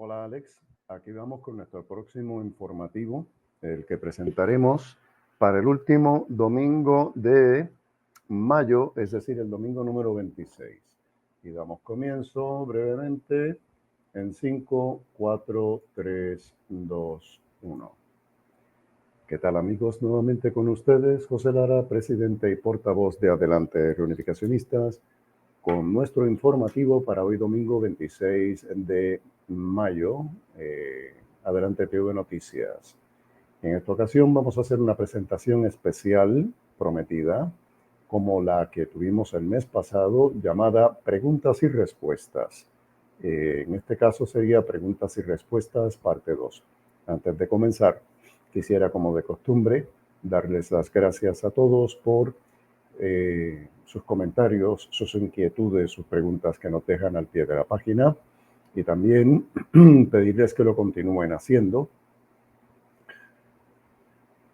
Hola Alex, aquí vamos con nuestro próximo informativo, el que presentaremos para el último domingo de mayo, es decir, el domingo número 26. Y damos comienzo brevemente en 5, 4, 3, 2, 1. ¿Qué tal amigos? Nuevamente con ustedes, José Lara, presidente y portavoz de Adelante Reunificacionistas, con nuestro informativo para hoy domingo 26 de mayo, Adelante TV Noticias. En esta ocasión vamos a hacer una presentación especial prometida, como la que tuvimos el mes pasado, llamada Preguntas y Respuestas. En este caso sería Preguntas y Respuestas parte 2. Antes de comenzar, quisiera, como de costumbre, darles las gracias a todos por sus comentarios, sus inquietudes, sus preguntas que nos dejan al pie de la página, y también pedirles que lo continúen haciendo,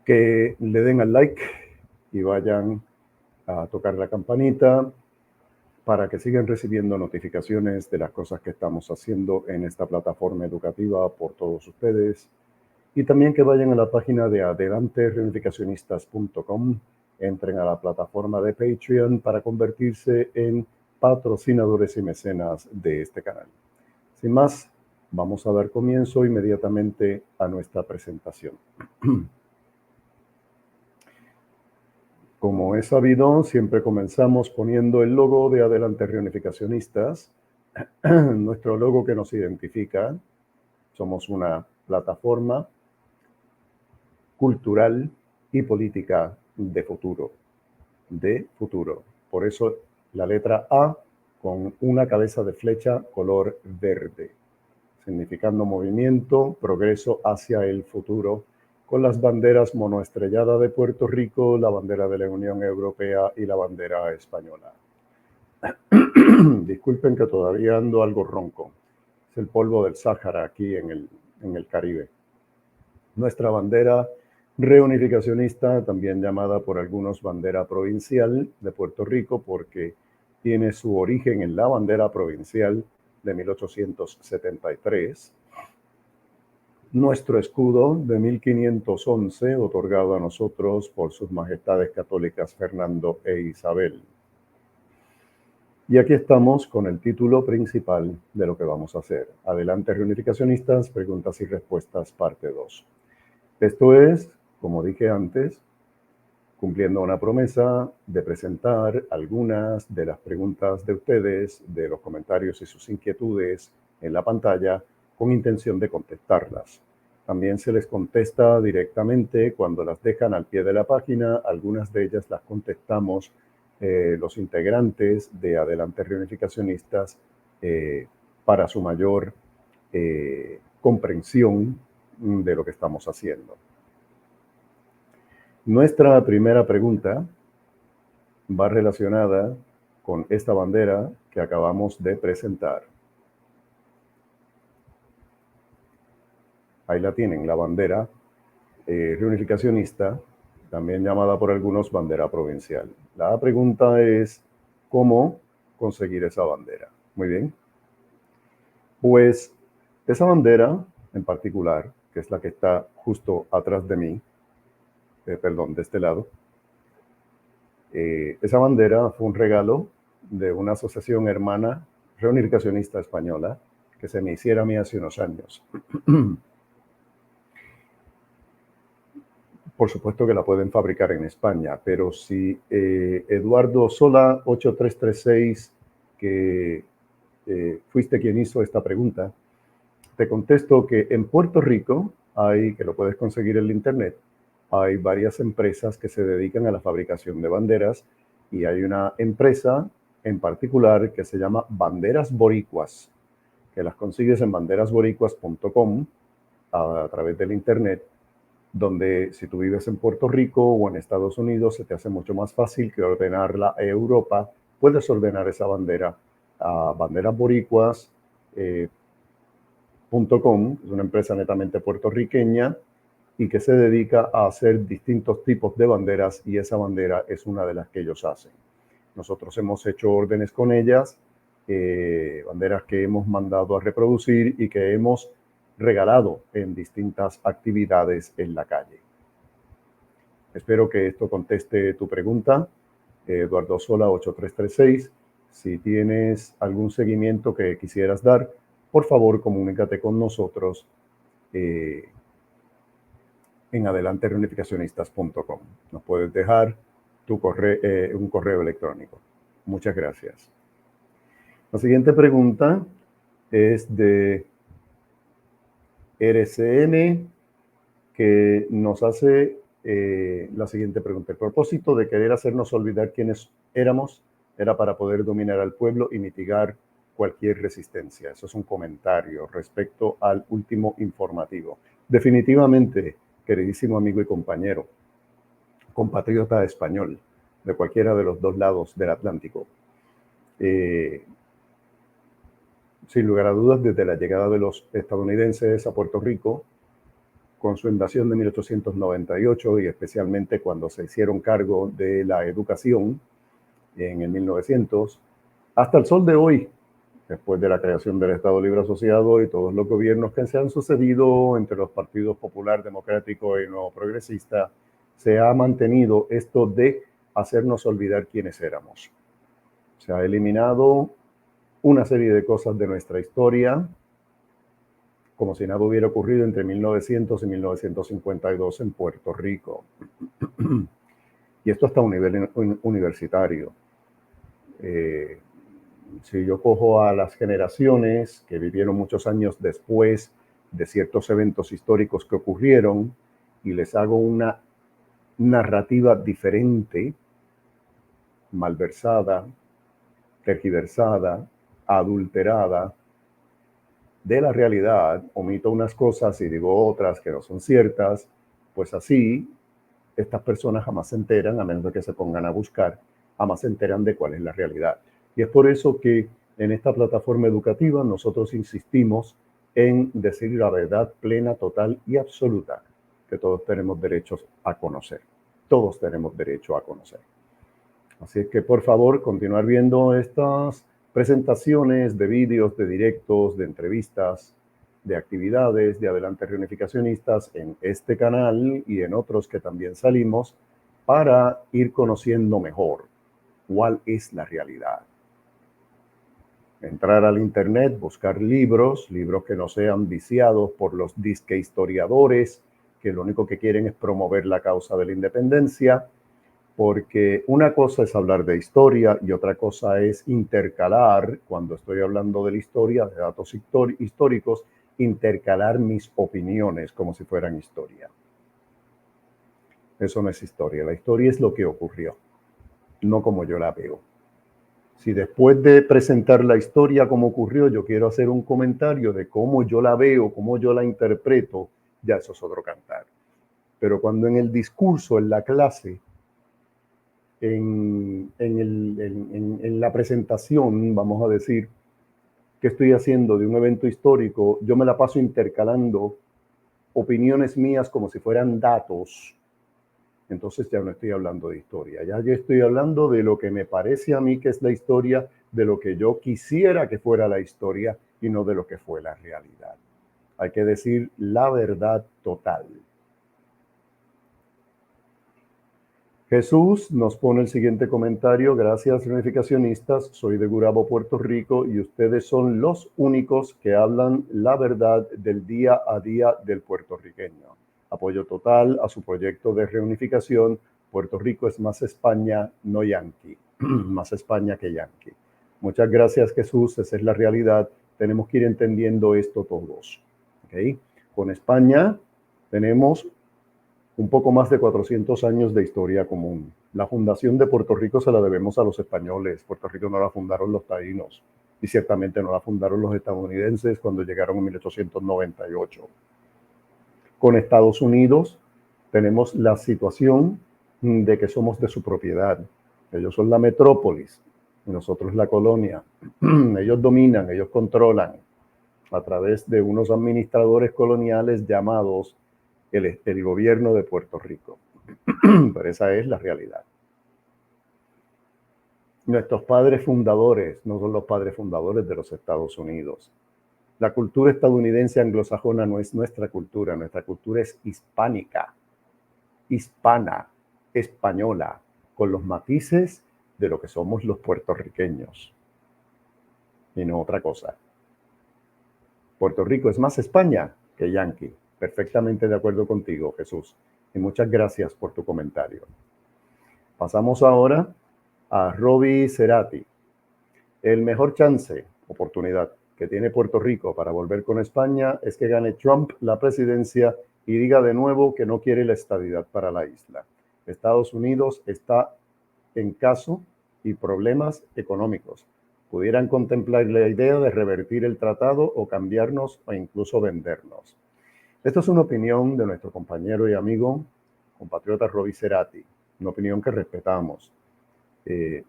que le den al like y vayan a tocar la campanita para que sigan recibiendo notificaciones de las cosas que estamos haciendo en esta plataforma educativa por todos ustedes, y también que vayan a la página de adelantereunificacionistas.com, entren a la plataforma de Patreon para convertirse en patrocinadores y mecenas de este canal. Sin más, vamos a dar comienzo inmediatamente a nuestra presentación. Como es sabido, siempre comenzamos poniendo el logo de Adelante Reunificacionistas, nuestro logo que nos identifica. Somos una plataforma cultural y política de futuro. Por eso la letra A con una cabeza de flecha color verde, significando movimiento, progreso hacia el futuro, con las banderas monoestrellada de Puerto Rico, la bandera de la Unión Europea y la bandera española. Disculpen que todavía ando algo ronco. Es el polvo del Sáhara aquí en el Caribe. Nuestra bandera reunificacionista, también llamada por algunos bandera provincial de Puerto Rico, porque tiene su origen en la bandera provincial de 1873. Nuestro escudo de 1511, otorgado a nosotros por sus majestades católicas Fernando e Isabel. Y aquí estamos con el título principal de lo que vamos a hacer. Adelante Reunificacionistas, preguntas y respuestas, parte 2. Esto es, como dije antes, cumpliendo una promesa de presentar algunas de las preguntas de ustedes, de los comentarios y sus inquietudes en la pantalla, con intención de contestarlas. También se les contesta directamente cuando las dejan al pie de la página. Algunas de ellas las contestamos los integrantes de Adelante Reunificacionistas para su mayor comprensión de lo que estamos haciendo. Nuestra primera pregunta va relacionada con esta bandera que acabamos de presentar. Ahí la tienen, la bandera reunificacionista, también llamada por algunos bandera provincial. La pregunta es, ¿cómo conseguir esa bandera? Muy bien. Pues esa bandera en particular, que es la que está justo atrás de mí, de este lado, esa bandera fue un regalo de una asociación hermana reunificacionista española que se me hiciera a mí hace unos años. Por supuesto que la pueden fabricar en España, pero si Eduardo Sola 8336, que fuiste quien hizo esta pregunta, te contesto que en Puerto Rico hay, que lo puedes conseguir en la internet, hay varias empresas que se dedican a la fabricación de banderas, y hay una empresa en particular que se llama Banderas Boricuas, que las consigues en banderasboricuas.com a través del internet, donde si tú vives en Puerto Rico o en Estados Unidos se te hace mucho más fácil que ordenarla a Europa. Puedes ordenar esa bandera a banderasboricuas.com, es una empresa netamente puertorriqueña y que se dedica a hacer distintos tipos de banderas, y esa bandera es una de las que ellos hacen. Nosotros hemos hecho órdenes con ellas banderas que hemos mandado a reproducir y que hemos regalado en distintas actividades en la calle. Espero que esto conteste tu pregunta, Eduardo Sola 8336. Si tienes algún seguimiento que quisieras dar, por favor comunícate con nosotros en adelantereunificacionistas.com. Nos puedes dejar un correo electrónico. Muchas gracias. La siguiente pregunta es de RCN, que nos hace la siguiente pregunta. El propósito de querer hacernos olvidar quiénes éramos era para poder dominar al pueblo y mitigar cualquier resistencia. Eso es un comentario respecto al último informativo. Definitivamente, queridísimo amigo y compañero, compatriota español, de cualquiera de los dos lados del Atlántico, sin lugar a dudas, desde la llegada de los estadounidenses a Puerto Rico, con su invasión de 1898 y especialmente cuando se hicieron cargo de la educación en el 1900, hasta el sol de hoy, después de la creación del Estado Libre Asociado y todos los gobiernos que se han sucedido entre los partidos Popular, Democrático y Nuevo Progresista, se ha mantenido esto de hacernos olvidar quiénes éramos. Se ha eliminado una serie de cosas de nuestra historia, como si nada hubiera ocurrido entre 1900 y 1952 en Puerto Rico. Y esto hasta un nivel universitario. Si yo cojo a las generaciones que vivieron muchos años después de ciertos eventos históricos que ocurrieron y les hago una narrativa diferente, malversada, tergiversada, adulterada, de la realidad, omito unas cosas y digo otras que no son ciertas, pues así estas personas jamás se enteran, a menos de que se pongan a buscar, jamás se enteran de cuál es la realidad. Y es por eso que en esta plataforma educativa nosotros insistimos en decir la verdad plena, total y absoluta, que todos tenemos derecho a conocer. Todos tenemos derecho a conocer. Así es que, por favor, continuar viendo estas presentaciones de vídeos, de directos, de entrevistas, de actividades de Adelante Reunificacionistas en este canal y en otros que también salimos para ir conociendo mejor cuál es la realidad. Entrar al internet, buscar libros que no sean viciados por los disque historiadores, que lo único que quieren es promover la causa de la independencia, porque una cosa es hablar de historia y otra cosa es intercalar, cuando estoy hablando de la historia, de datos históricos, intercalar mis opiniones como si fueran historia. Eso no es historia. La historia es lo que ocurrió, no como yo la veo. Si después de presentar la historia como ocurrió, yo quiero hacer un comentario de cómo yo la veo, cómo yo la interpreto, ya eso es otro cantar. Pero cuando en el discurso, en la clase, en la presentación, vamos a decir, que estoy haciendo de un evento histórico, yo me la paso intercalando opiniones mías como si fueran datos, entonces ya no estoy hablando de historia, ya yo estoy hablando de lo que me parece a mí que es la historia, de lo que yo quisiera que fuera la historia y no de lo que fue la realidad. Hay que decir la verdad total. Jesús nos pone el siguiente comentario: gracias reunificacionistas, soy de Gurabo, Puerto Rico, y ustedes son los únicos que hablan la verdad del día a día del puertorriqueño. Apoyo total a su proyecto de reunificación. Puerto Rico es más España, no Yankee. Más España que Yankee. Muchas gracias, Jesús, esa es la realidad. Tenemos que ir entendiendo esto todos. ¿Okay? Con España tenemos un poco más de 400 años de historia común. La fundación de Puerto Rico se la debemos a los españoles. Puerto Rico no la fundaron los taínos y ciertamente no la fundaron los estadounidenses cuando llegaron en 1898. Con Estados Unidos tenemos la situación de que somos de su propiedad. Ellos son la metrópolis y nosotros la colonia. Ellos dominan, ellos controlan a través de unos administradores coloniales llamados el gobierno de Puerto Rico. Pero esa es la realidad. Nuestros padres fundadores no son los padres fundadores de los Estados Unidos. La cultura estadounidense anglosajona no es nuestra cultura es hispánica, hispana, española, con los matices de lo que somos los puertorriqueños y no otra cosa. Puerto Rico es más España que Yankee. Perfectamente de acuerdo contigo, Jesús. Y muchas gracias por tu comentario. Pasamos ahora a Roby Cerati. El mejor chance, oportunidad que tiene Puerto Rico para volver con España es que gane Trump la presidencia y diga de nuevo que no quiere la estadidad para la isla. Estados Unidos está en caso y problemas económicos. Pudieran contemplar la idea de revertir el tratado o cambiarnos o incluso vendernos. Esto es una opinión de nuestro compañero y amigo, compatriota Roby Cerati, una opinión que respetamos.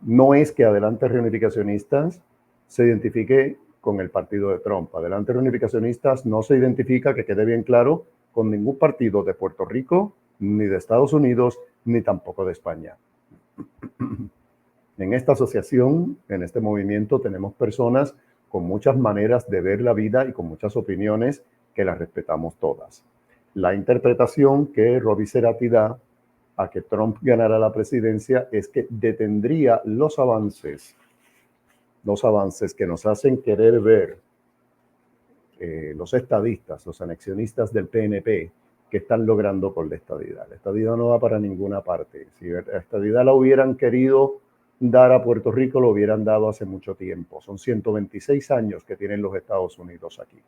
No es que Adelante Reunificacionistas se identifique con el partido de Trump. Adelante Reunificacionistas no se identifica, que quede bien claro, con ningún partido de Puerto Rico, ni de Estados Unidos, ni tampoco de España. En esta asociación, en este movimiento, tenemos personas con muchas maneras de ver la vida y con muchas opiniones que las respetamos todas. La interpretación que Roby Cerati da a que Trump ganara la presidencia es que detendría los avances que nos hacen querer ver los estadistas, los anexionistas del PNP, que están logrando con la estadidad. La estadidad no va para ninguna parte. Si la estadidad la hubieran querido dar a Puerto Rico, lo hubieran dado hace mucho tiempo. Son 126 años que tienen los Estados Unidos aquí.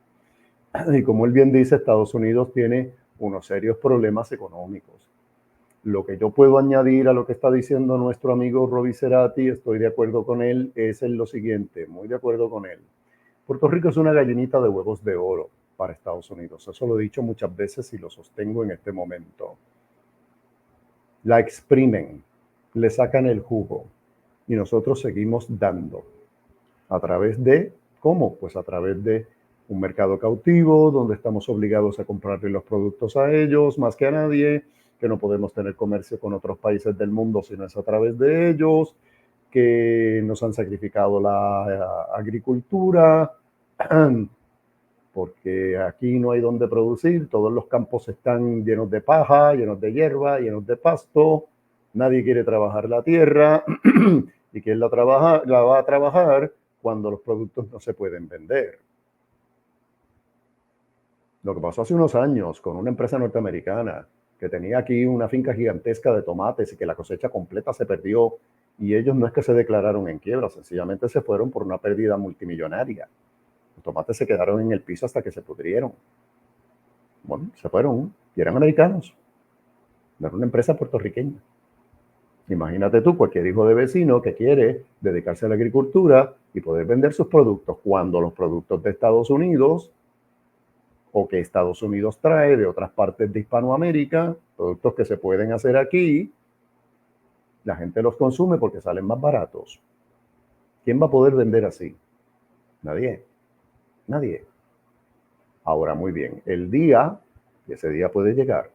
Y como él bien dice, Estados Unidos tiene unos serios problemas económicos. Lo que yo puedo añadir a lo que está diciendo nuestro amigo Roby Cerati, estoy de acuerdo con él, es en lo siguiente, muy de acuerdo con él. Puerto Rico es una gallinita de huevos de oro para Estados Unidos. Eso lo he dicho muchas veces y lo sostengo en este momento. La exprimen, le sacan el jugo y nosotros seguimos dando. ¿A través de cómo? Pues a través de un mercado cautivo donde estamos obligados a comprarle los productos a ellos más que a nadie, que no podemos tener comercio con otros países del mundo si no es a través de ellos, que nos han sacrificado la agricultura, porque aquí no hay donde producir, todos los campos están llenos de paja, llenos de hierba, llenos de pasto, nadie quiere trabajar la tierra y quién la va a trabajar cuando los productos no se pueden vender. Lo que pasó hace unos años con una empresa norteamericana que tenía aquí una finca gigantesca de tomates y que la cosecha completa se perdió, y ellos no es que se declararon en quiebra, sencillamente se fueron por una pérdida multimillonaria. Los tomates se quedaron en el piso hasta que se pudrieron. Bueno, se fueron y eran americanos. Era una empresa puertorriqueña. Imagínate tú, cualquier hijo de vecino que quiere dedicarse a la agricultura y poder vender sus productos cuando los productos de Estados Unidos o que Estados Unidos trae de otras partes de Hispanoamérica, productos que se pueden hacer aquí, la gente los consume porque salen más baratos. ¿Quién va a poder vender así? Nadie. Nadie. Ahora, muy bien, el día, y ese día puede llegar,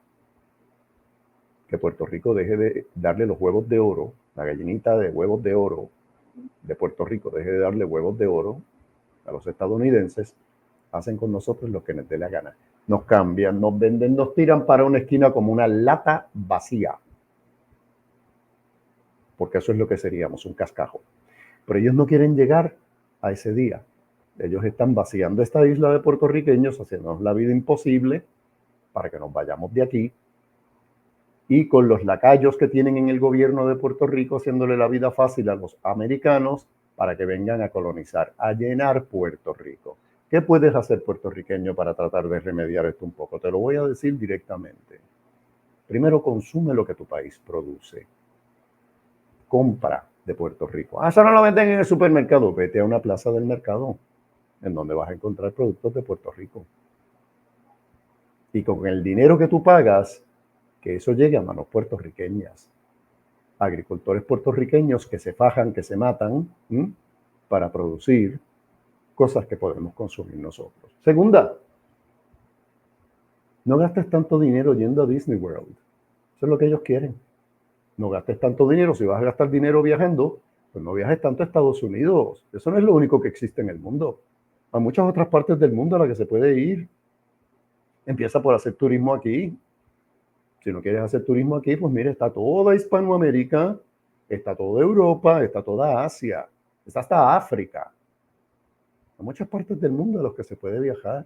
que Puerto Rico deje de darle los huevos de oro, la gallinita de huevos de oro de Puerto Rico deje de darle huevos de oro a los estadounidenses, hacen con nosotros lo que les dé la gana. Nos cambian, nos venden, nos tiran para una esquina como una lata vacía. Porque eso es lo que seríamos, un cascajo. Pero ellos no quieren llegar a ese día. Ellos están vaciando esta isla de puertorriqueños, haciéndonos la vida imposible para que nos vayamos de aquí. Y con los lacayos que tienen en el gobierno de Puerto Rico, haciéndole la vida fácil a los americanos para que vengan a colonizar, a llenar Puerto Rico. ¿Qué puedes hacer, puertorriqueño, para tratar de remediar esto un poco? Te lo voy a decir directamente. Primero, consume lo que tu país produce. Compra de Puerto Rico. Ah, eso no lo venden en el supermercado. Vete a una plaza del mercado en donde vas a encontrar productos de Puerto Rico. Y con el dinero que tú pagas, que eso llegue a manos puertorriqueñas. Agricultores puertorriqueños que se fajan, que se matan para producir cosas que podemos consumir nosotros. Segunda, no gastes tanto dinero yendo a Disney World. Eso es lo que ellos quieren. No gastes tanto dinero. Si vas a gastar dinero viajando, pues no viajes tanto a Estados Unidos. Eso no es lo único que existe en el mundo. Hay muchas otras partes del mundo a las que se puede ir. Empieza por hacer turismo aquí. Si no quieres hacer turismo aquí, pues mire, está toda Hispanoamérica, está toda Europa, está toda Asia, está hasta África. Hay muchas partes del mundo a las que se puede viajar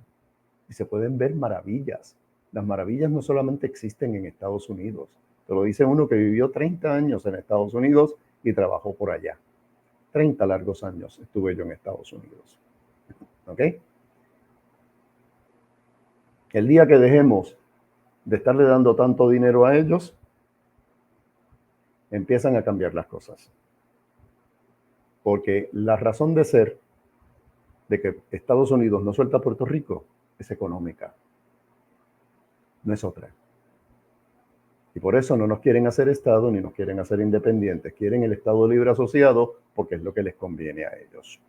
y se pueden ver maravillas. Las maravillas no solamente existen en Estados Unidos. Te lo dice uno que vivió 30 años en Estados Unidos y trabajó por allá. 30 largos años estuve yo en Estados Unidos. ¿Ok? El día que dejemos de estarle dando tanto dinero a ellos, empiezan a cambiar las cosas. Porque la razón de ser de que Estados Unidos no suelta a Puerto Rico es económica. No es otra. Y por eso no nos quieren hacer Estado ni nos quieren hacer independientes. Quieren el Estado libre asociado porque es lo que les conviene a ellos.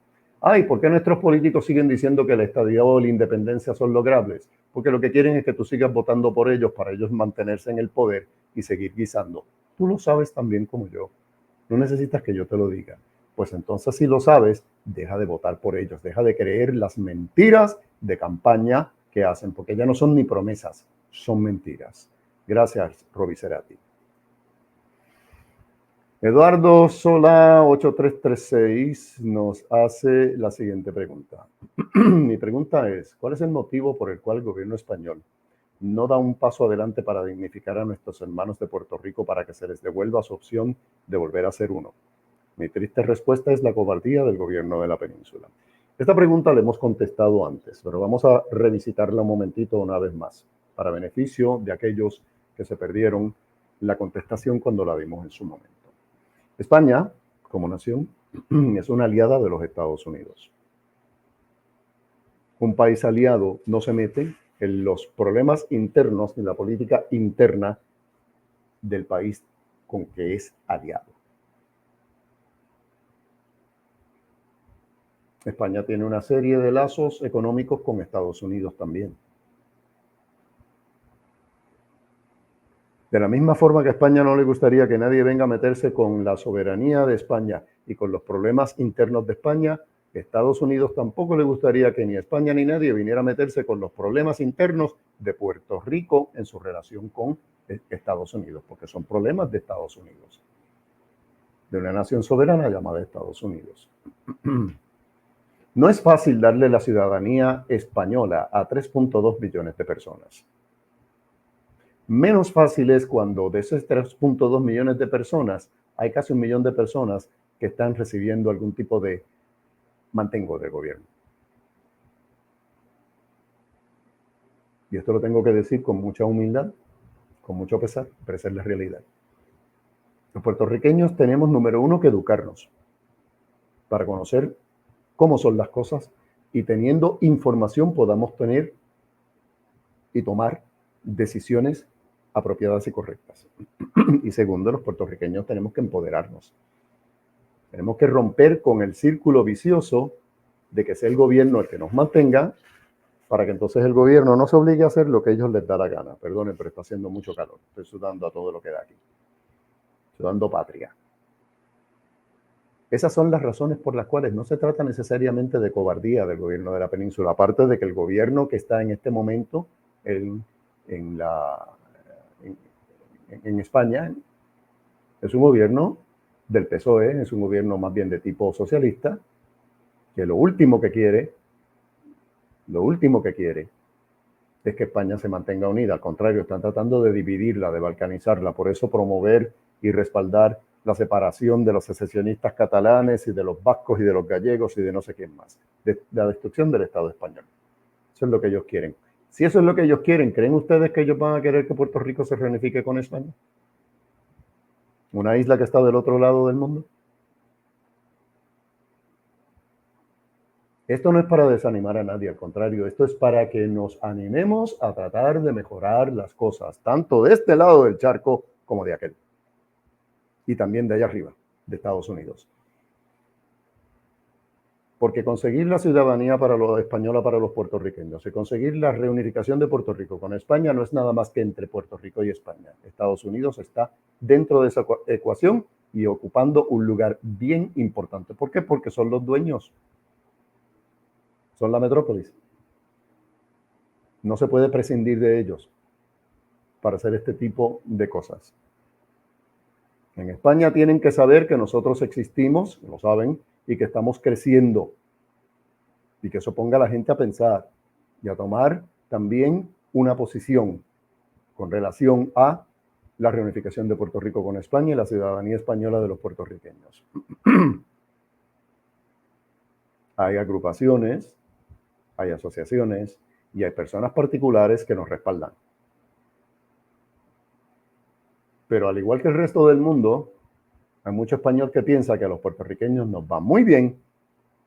Ay, ¿por qué nuestros políticos siguen diciendo que el estadidad o la independencia son logrables? Porque lo que quieren es que tú sigas votando por ellos para ellos mantenerse en el poder y seguir guisando. Tú lo sabes tan bien como yo. No necesitas que yo te lo diga. Pues entonces, si lo sabes, deja de votar por ellos. Deja de creer las mentiras de campaña que hacen, porque ya no son ni promesas, son mentiras. Gracias, Roby Cerati. Eduardo Sola 8336 nos hace la siguiente pregunta. Mi pregunta es, ¿cuál es el motivo por el cual el gobierno español no da un paso adelante para dignificar a nuestros hermanos de Puerto Rico para que se les devuelva su opción de volver a ser uno? Mi triste respuesta es la cobardía del gobierno de la península. Esta pregunta la hemos contestado antes, pero vamos a revisitarla un momentito una vez más, para beneficio de aquellos que se perdieron la contestación cuando la dimos en su momento. España, como nación, es una aliada de los Estados Unidos. Un país aliado no se mete en los problemas internos ni la política interna del país con que es aliado. España tiene una serie de lazos económicos con Estados Unidos también. De la misma forma que a España no le gustaría que nadie venga a meterse con la soberanía de España y con los problemas internos de España, Estados Unidos tampoco le gustaría que ni España ni nadie viniera a meterse con los problemas internos de Puerto Rico en su relación con Estados Unidos, porque son problemas de Estados Unidos, de una nación soberana llamada Estados Unidos. No es fácil darle la ciudadanía española a 3.2 millones de personas. Menos fácil es cuando de esos 3.2 millones de personas hay casi 1 millón de personas que están recibiendo algún tipo de mantengo del gobierno. Y esto lo tengo que decir con mucha humildad, con mucho pesar, pero esa es la realidad. Los puertorriqueños tenemos, número uno, que educarnos para conocer cómo son las cosas y teniendo información podamos tener y tomar decisiones apropiadas y correctas. Y segundo, los puertorriqueños tenemos que empoderarnos. Tenemos que romper con el círculo vicioso de que sea el gobierno el que nos mantenga, para que entonces el gobierno no se obligue a hacer lo que ellos les da la gana. Perdonen, pero está haciendo mucho calor. Estoy sudando a todo lo que da aquí. Sudando patria. Esas son las razones por las cuales no se trata necesariamente de cobardía del gobierno de la península, aparte de que el gobierno que está en este momento en España es un gobierno del PSOE, es un gobierno más bien de tipo socialista, que lo último que quiere es que España se mantenga unida. Al contrario, están tratando de dividirla, de balcanizarla. Por eso promover y respaldar la separación de los secesionistas catalanes y de los vascos y de los gallegos y de no sé quién más. De la destrucción del Estado español. Eso es lo que ellos quieren. Si eso es lo que ellos quieren, ¿creen ustedes que ellos van a querer que Puerto Rico se reunifique con España? Una isla que está del otro lado del mundo. Esto no es para desanimar a nadie, al contrario, esto es para que nos animemos a tratar de mejorar las cosas, tanto de este lado del charco como de aquel. Y también de allá arriba, de Estados Unidos. Porque conseguir la ciudadanía para los española para los puertorriqueños y conseguir la reunificación de Puerto Rico con España no es nada más que entre Puerto Rico y España. Estados Unidos está dentro de esa ecuación y ocupando un lugar bien importante. ¿Por qué? Porque son los dueños. Son la metrópolis. No se puede prescindir de ellos para hacer este tipo de cosas. En España tienen que saber que nosotros existimos, lo saben, y que estamos creciendo. Y que eso ponga a la gente a pensar y a tomar también una posición con relación a la reunificación de Puerto Rico con España y la ciudadanía española de los puertorriqueños. Hay agrupaciones, hay asociaciones y hay personas particulares que nos respaldan. Pero al igual que el resto del mundo, hay mucho español que piensa que a los puertorriqueños nos va muy bien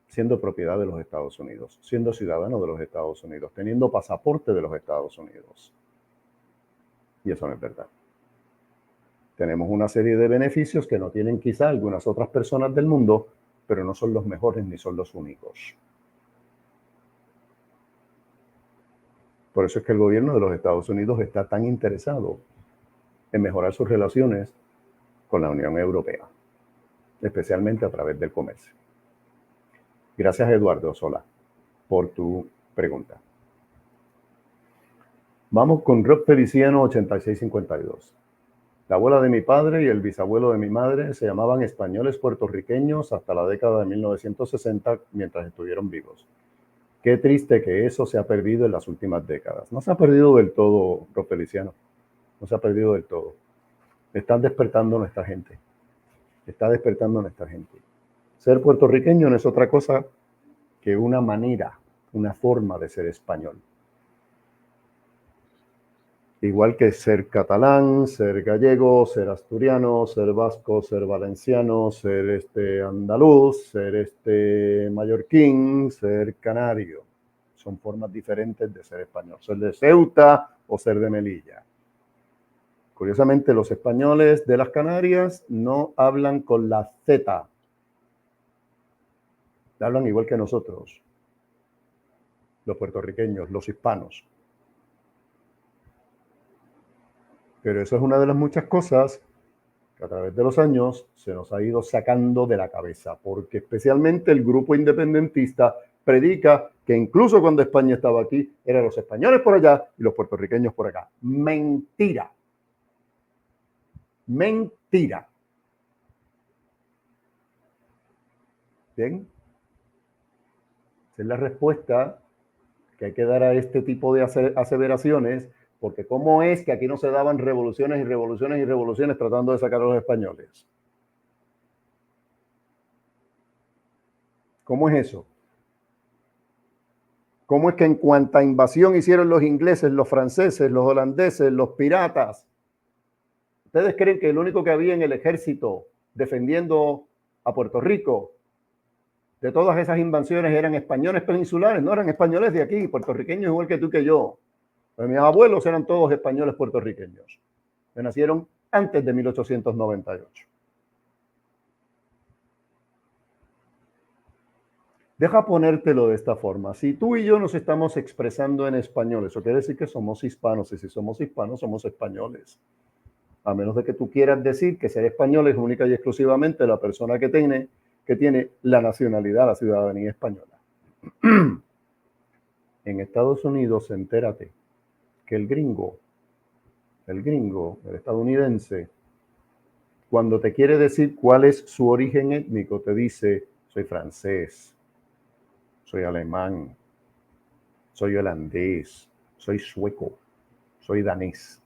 siendo propiedad de los Estados Unidos, siendo ciudadano de los Estados Unidos, teniendo pasaporte de los Estados Unidos. Y eso no es verdad. Tenemos una serie de beneficios que no tienen quizá algunas otras personas del mundo, pero no son los mejores ni son los únicos. Por eso es que el gobierno de los Estados Unidos está tan interesado en mejorar sus relaciones con la Unión Europea, especialmente a través del comercio. Gracias, Eduardo Sola, por tu pregunta. Vamos con Rob Feliciano 8652. La abuela de mi padre y el bisabuelo de mi madre se llamaban españoles puertorriqueños hasta la década de 1960 mientras estuvieron vivos. Qué triste que eso se ha perdido en las últimas décadas. No se ha perdido del todo, Rob Feliciano. No se ha perdido del todo. Están despertando nuestra gente. Está despertando nuestra gente. Ser puertorriqueño no es otra cosa que una manera, una forma de ser español. Igual que ser catalán, ser gallego, ser asturiano, ser vasco, ser valenciano, ser andaluz, ser mallorquín, ser canario. Son formas diferentes de ser español. Ser de Ceuta o ser de Melilla. Curiosamente, los españoles de las Canarias no hablan con la Z. Hablan igual que nosotros, los puertorriqueños, los hispanos. Pero eso es una de las muchas cosas que a través de los años se nos ha ido sacando de la cabeza, porque especialmente el grupo independentista predica que incluso cuando España estaba aquí, eran los españoles por allá y los puertorriqueños por acá. Mentira. Mentira. Bien. Esa es la respuesta que hay que dar a este tipo de aseveraciones, porque ¿cómo es que aquí no se daban revoluciones y revoluciones y revoluciones tratando de sacar a los españoles? ¿Cómo es eso? ¿Cómo es que en cuanta invasión hicieron los ingleses, los franceses, los holandeses, los piratas? ¿Ustedes creen que el único que había en el ejército defendiendo a Puerto Rico de todas esas invasiones eran españoles peninsulares? No, eran españoles de aquí, puertorriqueños igual que tú que yo. Pues mis abuelos eran todos españoles puertorriqueños, que nacieron antes de 1898. Deja ponértelo de esta forma. Si tú y yo nos estamos expresando en español, eso quiere decir que somos hispanos, y si somos hispanos, somos españoles. A menos de que tú quieras decir que ser español es única y exclusivamente la persona que tiene la nacionalidad, la ciudadanía española. En Estados Unidos, entérate que el gringo, el estadounidense, cuando te quiere decir cuál es su origen étnico, te dice, soy francés, soy alemán, soy holandés, soy sueco, soy danés.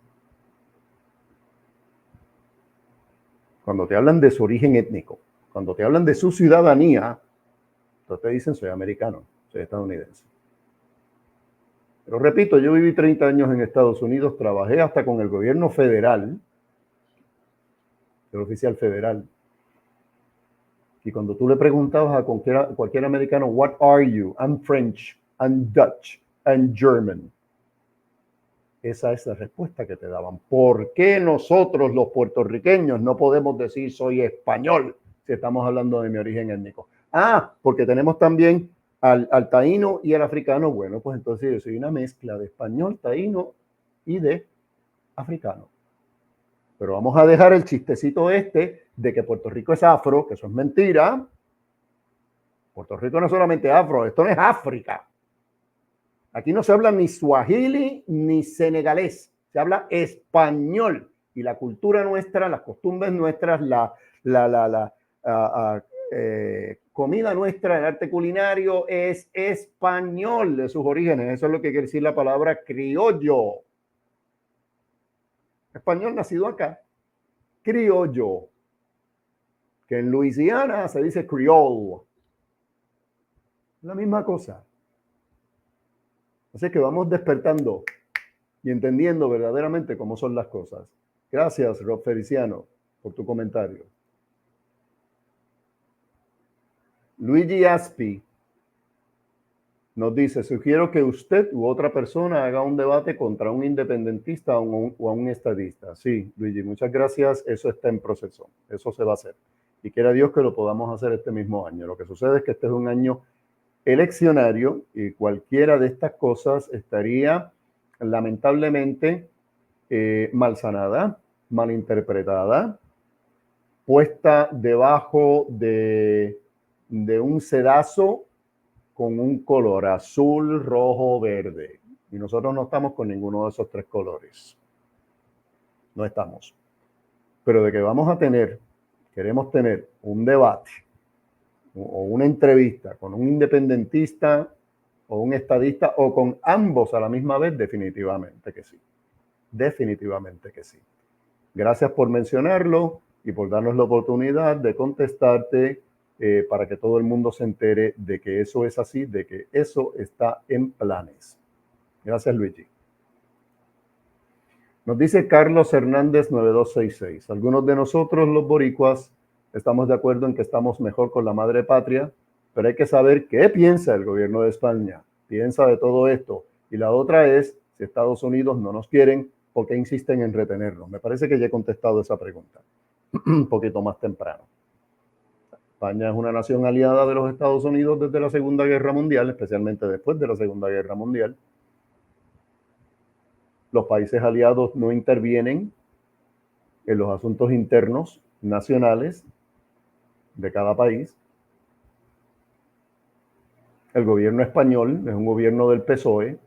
Cuando te hablan de su origen étnico, cuando te hablan de su ciudadanía, entonces te dicen, soy americano, soy estadounidense. Pero repito, yo viví 30 años en Estados Unidos, trabajé hasta con el gobierno federal, el oficial federal. Y cuando tú le preguntabas a cualquier americano, what are you? I'm French, I'm Dutch, I'm German. Esa es la respuesta que te daban. ¿Por qué nosotros los puertorriqueños no podemos decir soy español si estamos hablando de mi origen étnico? porque tenemos también al taíno y al africano. Bueno, pues entonces yo soy una mezcla de español, taíno y de africano. Pero vamos a dejar el chistecito de que Puerto Rico es afro, que eso es mentira. Puerto Rico no es solamente afro, esto no es África. Aquí no se habla ni suajili ni senegalés, se habla español. Y la cultura nuestra, las costumbres nuestras, la comida nuestra, el arte culinario es español de sus orígenes. Eso es lo que quiere decir la palabra criollo. Español nacido acá. Criollo. Que en Luisiana se dice creole. La misma cosa. Así que vamos despertando y entendiendo verdaderamente cómo son las cosas. Gracias, Rob Feliciano, por tu comentario. Luigi Aspi nos dice, sugiero que usted u otra persona haga un debate contra un independentista o a un estadista. Sí, Luigi, muchas gracias. Eso está en proceso. Eso se va a hacer. Y quiera Dios que lo podamos hacer este mismo año. Lo que sucede es que este es un año eleccionario y cualquiera de estas cosas estaría lamentablemente mal sanada, mal interpretada, puesta debajo de un sedazo con un color azul, rojo, verde. Y nosotros no estamos con ninguno de esos tres colores. No estamos. Pero de que queremos tener un debate o una entrevista con un independentista o un estadista o con ambos a la misma vez, definitivamente que sí. Definitivamente que sí. Gracias por mencionarlo y por darnos la oportunidad de contestarte para que todo el mundo se entere de que eso es así, de que eso está en planes. Gracias, Luigi. Nos dice Carlos Hernández 9266. Algunos de nosotros, los boricuas, estamos de acuerdo en que estamos mejor con la madre patria, pero hay que saber qué piensa el gobierno de España. Piensa de todo esto. Y la otra es, si Estados Unidos no nos quieren, ¿por qué insisten en retenernos? Me parece que ya he contestado esa pregunta un poquito más temprano. España es una nación aliada de los Estados Unidos desde la Segunda Guerra Mundial, especialmente después de la Segunda Guerra Mundial. Los países aliados no intervienen en los asuntos internos nacionales de cada país. El gobierno español es un gobierno del PSOE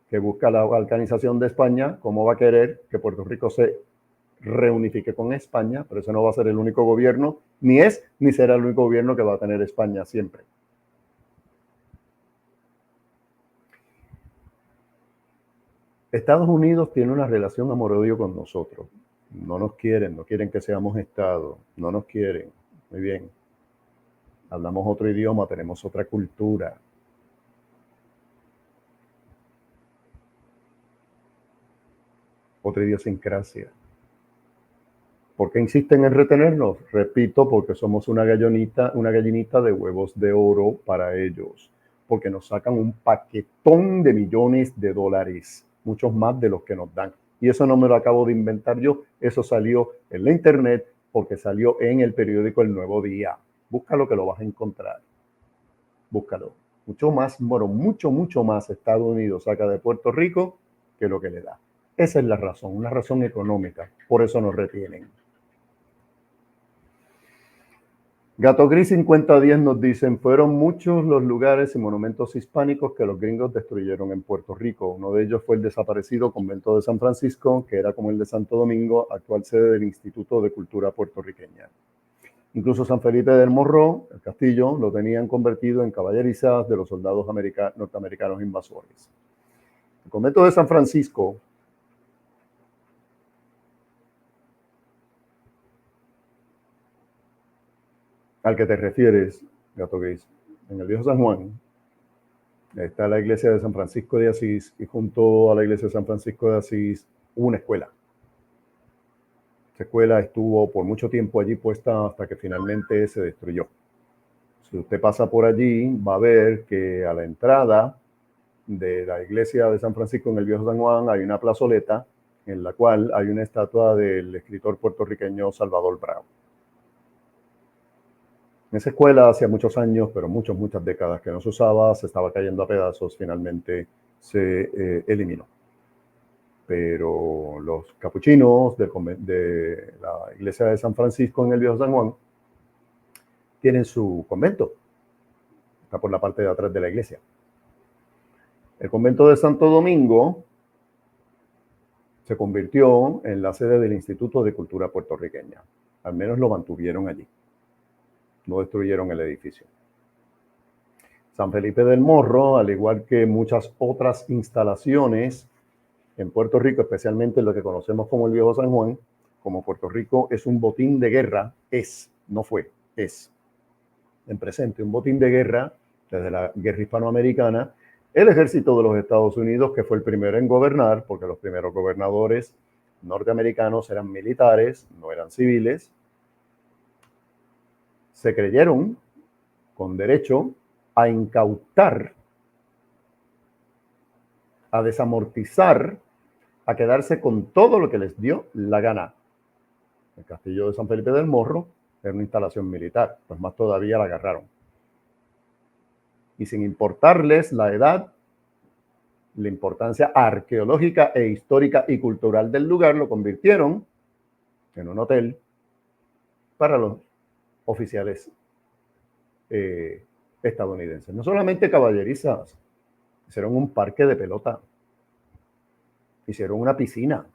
que busca la balcanización de España. ¿Cómo va a querer que Puerto Rico se reunifique con España? Pero ese no va a ser el único gobierno, ni es ni será el único gobierno que va a tener España siempre. Estados Unidos tiene una relación amor-odio con nosotros. No nos quieren, no quieren que seamos Estado, no nos quieren. Muy bien. Hablamos otro idioma, tenemos otra cultura. Otra idiosincrasia. ¿Por qué insisten en retenernos? Repito, porque somos una gallinita de huevos de oro para ellos. Porque nos sacan un paquetón de millones de dólares, muchos más de los que nos dan. Y eso no me lo acabo de inventar yo, eso salió en la internet porque salió en el periódico El Nuevo Día. Búscalo que lo vas a encontrar. Búscalo. Mucho más Estados Unidos saca de Puerto Rico que lo que le da. Esa es la razón, una razón económica. Por eso nos retienen. Gato Gris 5010 nos dicen, fueron muchos los lugares y monumentos hispánicos que los gringos destruyeron en Puerto Rico. Uno de ellos fue el desaparecido convento de San Francisco, que era como el de Santo Domingo, actual sede del Instituto de Cultura Puertorriqueña. Incluso San Felipe del Morro, el castillo, lo tenían convertido en caballerizas de los soldados norteamericanos invasores. El convento de San Francisco al que te refieres, Gato Gris, en el Viejo San Juan, está la iglesia de San Francisco de Asís y junto a la iglesia de San Francisco de Asís hubo una escuela. Esa escuela estuvo por mucho tiempo allí puesta hasta que finalmente se destruyó. Si usted pasa por allí, va a ver que a la entrada de la iglesia de San Francisco en el Viejo San Juan hay una plazoleta en la cual hay una estatua del escritor puertorriqueño Salvador Bravo. En esa escuela hacía muchos años, pero muchas décadas que no se usaba, se estaba cayendo a pedazos, finalmente se eliminó. Pero los capuchinos de la iglesia de San Francisco en el Viejo San Juan tienen su convento. Está por la parte de atrás de la iglesia. El convento de Santo Domingo se convirtió en la sede del Instituto de Cultura Puertorriqueña. Al menos lo mantuvieron allí. No destruyeron el edificio. San Felipe del Morro, al igual que muchas otras instalaciones en Puerto Rico, especialmente lo que conocemos como el Viejo San Juan, como Puerto Rico es un botín de guerra, no fue, es en presente un botín de guerra desde la guerra hispanoamericana, el ejército de los Estados Unidos, que fue el primero en gobernar, porque los primeros gobernadores norteamericanos eran militares, no eran civiles, se creyeron con derecho a incautar, a desamortizar, a quedarse con todo lo que les dio la gana. El castillo de San Felipe del Morro era una instalación militar, pues más todavía la agarraron. Y sin importarles la edad, la importancia arqueológica e histórica y cultural del lugar, lo convirtieron en un hotel para los oficiales estadounidenses. No solamente caballerizas, hicieron un parque de pelota, hicieron una piscina,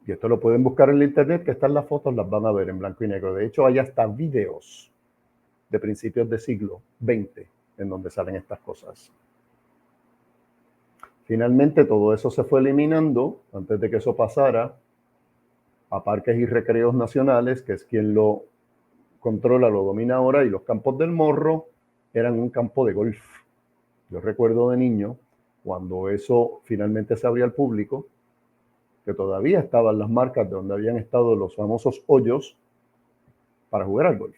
y esto lo pueden buscar en la internet, que están las fotos, las van a ver en blanco y negro. De hecho, hay hasta videos de principios del siglo XX en donde salen estas cosas. Finalmente, todo eso se fue eliminando antes de que eso pasara a Parques y Recreos Nacionales, que es quien lo controla, lo domina ahora, y los Campos del Morro eran un campo de golf. Yo recuerdo de niño, cuando eso finalmente se abría al público, que todavía estaban las marcas de donde habían estado los famosos hoyos para jugar al golf.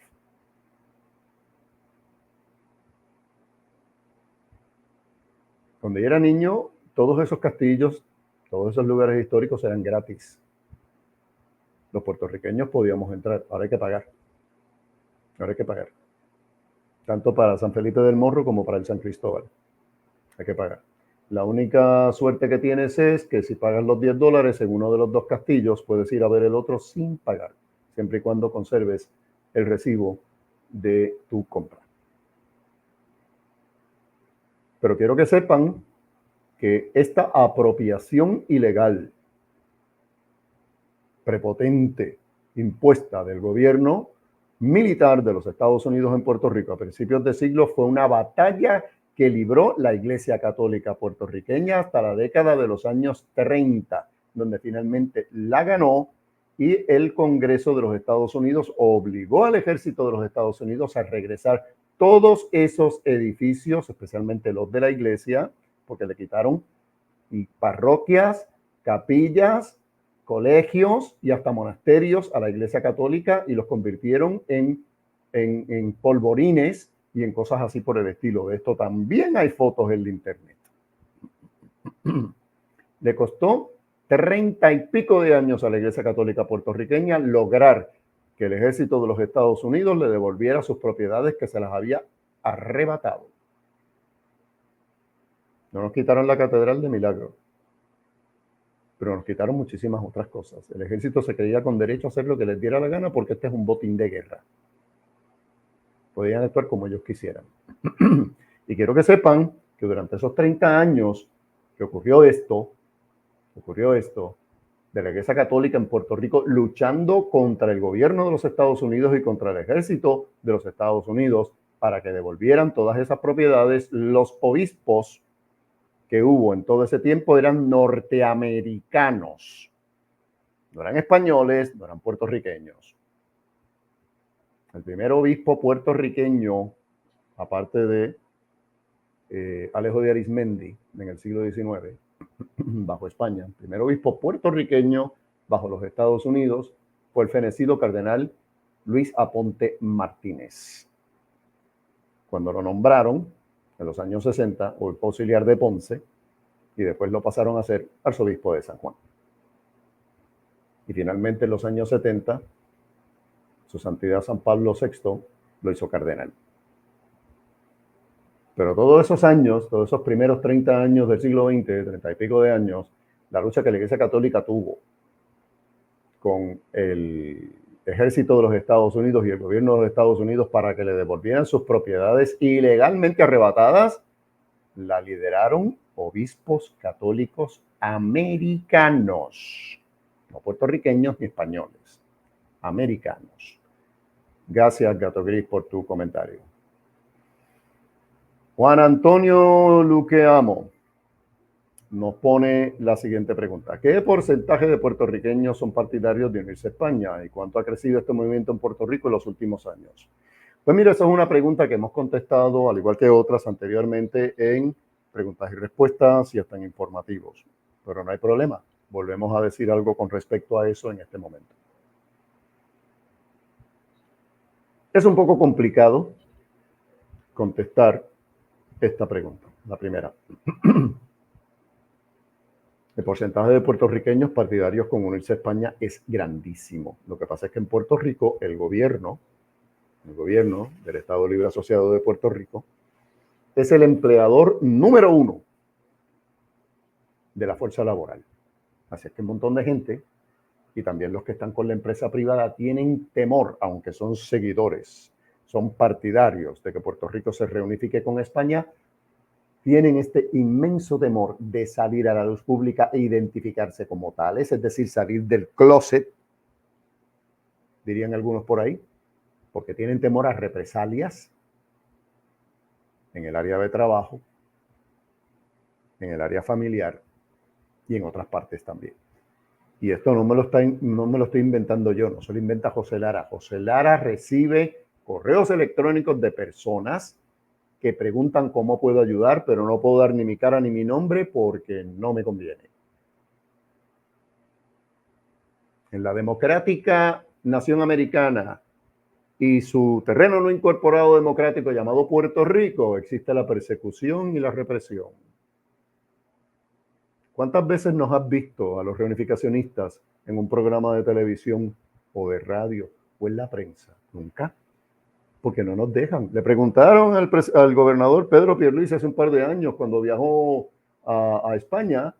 Cuando yo era niño, todos esos castillos, todos esos lugares históricos eran gratis. Los puertorriqueños podíamos entrar, ahora hay que pagar. Ahora hay que pagar. Tanto para San Felipe del Morro como para el San Cristóbal. Hay que pagar. La única suerte que tienes es que si pagas los $10 en uno de los dos castillos, puedes ir a ver el otro sin pagar, siempre y cuando conserves el recibo de tu compra. Pero quiero que sepan que esta apropiación ilegal, prepotente, impuesta del gobierno militar de los Estados Unidos en Puerto Rico a principios de siglo fue una batalla que libró la Iglesia Católica puertorriqueña hasta la década de los años 30, donde finalmente la ganó y el Congreso de los Estados Unidos obligó al ejército de los Estados Unidos a regresar todos esos edificios, especialmente los de la iglesia, porque le quitaron parroquias, capillas, colegios y hasta monasterios a la Iglesia Católica y los convirtieron en polvorines y en cosas así por el estilo. De esto también hay fotos en la internet. Le costó 30 y pico de años a la Iglesia Católica puertorriqueña lograr que el ejército de los Estados Unidos le devolviera sus propiedades que se las había arrebatado. No nos quitaron la Catedral de Milagro, pero nos quitaron muchísimas otras cosas. El ejército se creía con derecho a hacer lo que les diera la gana porque este es un botín de guerra. Podían actuar como ellos quisieran. Y quiero que sepan que durante esos 30 años que ocurrió esto de la Iglesia Católica en Puerto Rico luchando contra el gobierno de los Estados Unidos y contra el ejército de los Estados Unidos para que devolvieran todas esas propiedades, los obispos que hubo en todo ese tiempo eran norteamericanos. No eran españoles, no eran puertorriqueños. El primer obispo puertorriqueño, aparte de Alejo de Arizmendi en el siglo XIX, bajo España, el primer obispo puertorriqueño bajo los Estados Unidos fue el fenecido cardenal Luis Aponte Martínez. Cuando lo nombraron en los años 60, obispo auxiliar de Ponce, y después lo pasaron a ser arzobispo de San Juan. Y finalmente en los años 70, su santidad San Pablo VI lo hizo cardenal. Pero todos esos años, todos esos primeros 30 años del siglo XX, 30 y pico de años, la lucha que la Iglesia Católica tuvo con el ejército de los Estados Unidos y el gobierno de los Estados Unidos para que le devolvieran sus propiedades ilegalmente arrebatadas, la lideraron obispos católicos americanos, no puertorriqueños ni españoles, americanos. Gracias, Gato Gris, por tu comentario. Juan Antonio Luqueamo nos pone la siguiente pregunta. ¿Qué porcentaje de puertorriqueños son partidarios de unirse a España? ¿Y cuánto ha crecido este movimiento en Puerto Rico en los últimos años? Pues mira, esa es una pregunta que hemos contestado, al igual que otras anteriormente, en preguntas y respuestas y hasta en informativos. Pero no hay problema. Volvemos a decir algo con respecto a eso en este momento. Es un poco complicado contestar esta pregunta, la primera. El porcentaje de puertorriqueños partidarios con unirse a España es grandísimo. Lo que pasa es que en Puerto Rico el gobierno del Estado Libre Asociado de Puerto Rico es el empleador número 1 de la fuerza laboral. Así es que un montón de gente, y también los que están con la empresa privada, tienen temor, aunque son seguidores, son partidarios de que Puerto Rico se reunifique con España, tienen este inmenso temor de salir a la luz pública e identificarse como tales, es decir, salir del closet, dirían algunos por ahí, porque tienen temor a represalias en el área de trabajo, en el área familiar y en otras partes también. Y esto no me lo estoy inventando yo, no se lo inventa José Lara. José Lara recibe correos electrónicos de personas que preguntan cómo puedo ayudar, pero no puedo dar ni mi cara ni mi nombre porque no me conviene. En la democrática nación americana y su terreno no incorporado democrático llamado Puerto Rico, existe la persecución y la represión. ¿Cuántas veces nos has visto a los reunificacionistas en un programa de televisión o de radio o en la prensa? Nunca. Porque no nos dejan. Le preguntaron al gobernador Pedro Pierluisi hace un par de años, cuando viajó a España,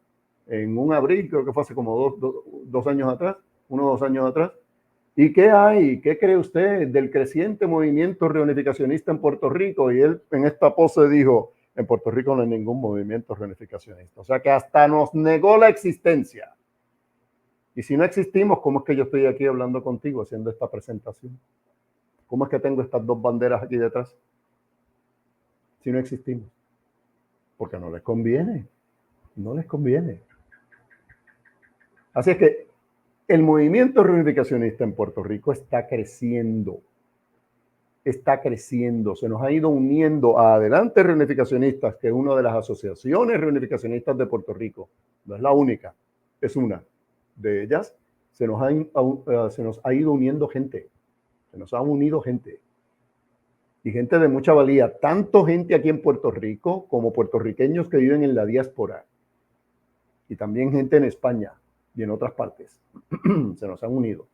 en un abril, creo que fue hace como 2 años atrás, 1 o 2 años atrás. ¿Y qué hay? ¿Qué cree usted del creciente movimiento reunificacionista en Puerto Rico? Y él en esta pose dijo, en Puerto Rico no hay ningún movimiento reunificacionista. O sea que hasta nos negó la existencia. Y si no existimos, ¿cómo es que yo estoy aquí hablando contigo, haciendo esta presentación? ¿Cómo es que tengo estas 2 banderas aquí detrás? Si no existimos. Porque no les conviene. No les conviene. Así es que el movimiento reunificacionista en Puerto Rico está creciendo. Está creciendo. Se nos ha ido uniendo a Adelante Reunificacionistas, que es una de las asociaciones reunificacionistas de Puerto Rico. No es la única, es una de ellas. Se nos ha ido uniendo gente. Se nos ha unido gente. Y gente de mucha valía. Tanto gente aquí en Puerto Rico como puertorriqueños que viven en la diáspora. Y también gente en España y en otras partes. Se nos han unido.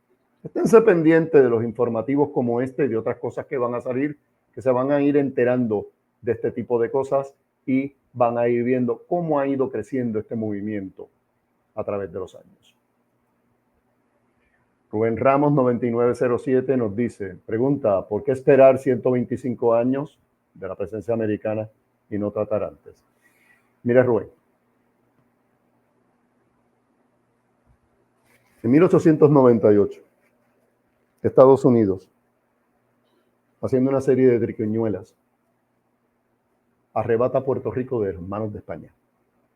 Esténse pendientes de los informativos como este y de otras cosas que van a salir, que se van a ir enterando de este tipo de cosas y van a ir viendo cómo ha ido creciendo este movimiento a través de los años. Rubén Ramos 9907 nos dice, pregunta, ¿por qué esperar 125 años de la presencia americana y no tratar antes? Mira, Rubén. En 1898, Estados Unidos, haciendo una serie de triquiñuelas, arrebata a Puerto Rico de las manos de España.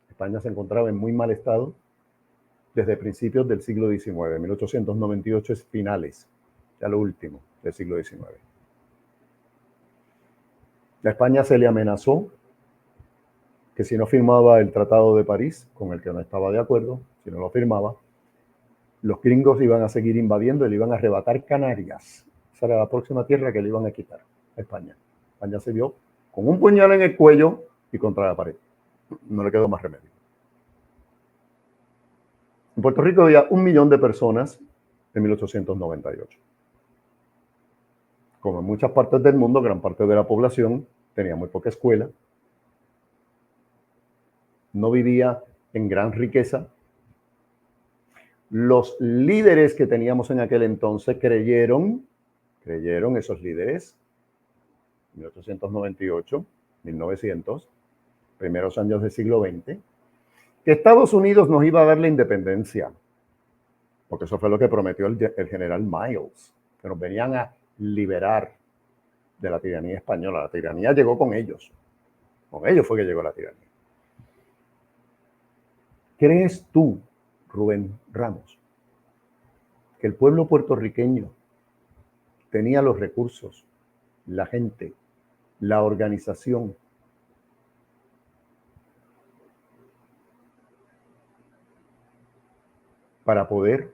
España se encontraba en muy mal estado desde principios del siglo XIX. 1898 es finales, ya lo último del siglo XIX. A España se le amenazó que si no firmaba el Tratado de París, con el que no estaba de acuerdo, si no lo firmaba, los gringos iban a seguir invadiendo y le iban a arrebatar Canarias. Esa era la próxima tierra que le iban a quitar a España. España se vio con un puñal en el cuello y contra la pared. No le quedó más remedio. En Puerto Rico había 1 millón de personas en 1898. Como en muchas partes del mundo, gran parte de la población tenía muy poca escuela, no vivía en gran riqueza. Los líderes que teníamos en aquel entonces creyeron esos líderes, 1898, 1900, primeros años del siglo XX, que Estados Unidos nos iba a dar la independencia, porque eso fue lo que prometió el general Miles, que nos venían a liberar de la tiranía española. La tiranía llegó con ellos fue que llegó la tiranía. ¿Crees tú, Rubén Ramos, que el pueblo puertorriqueño tenía los recursos, la gente, la organización para poder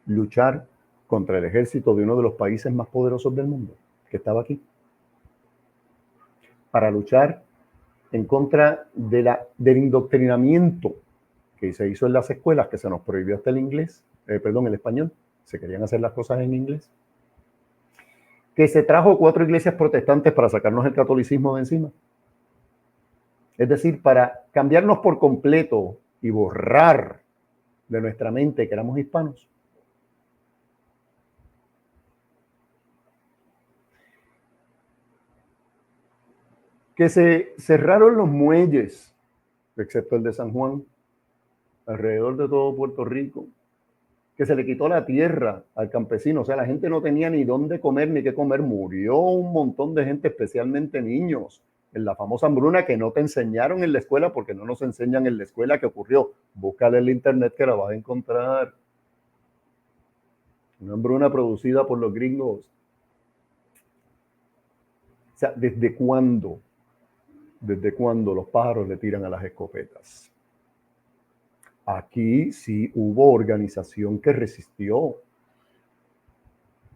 luchar contra el ejército de uno de los países más poderosos del mundo, que estaba aquí? Para luchar en contra del indoctrinamiento que se hizo en las escuelas, que se nos prohibió hasta el español, se querían hacer las cosas en inglés, que se trajo 4 iglesias protestantes para sacarnos el catolicismo de encima. Es decir, para cambiarnos por completo y borrar de nuestra mente que éramos hispanos. Que se cerraron los muelles, excepto el de San Juan, alrededor de todo Puerto Rico, que se le quitó la tierra al campesino, o sea, la gente no tenía ni dónde comer ni qué comer, murió un montón de gente, especialmente niños, en la famosa hambruna que no te enseñaron en la escuela, porque no nos enseñan en la escuela qué ocurrió. Búscale en el internet que la vas a encontrar. Una hambruna producida por los gringos. O sea, ¿desde cuándo los pájaros le tiran a las escopetas? Aquí sí hubo organización que resistió.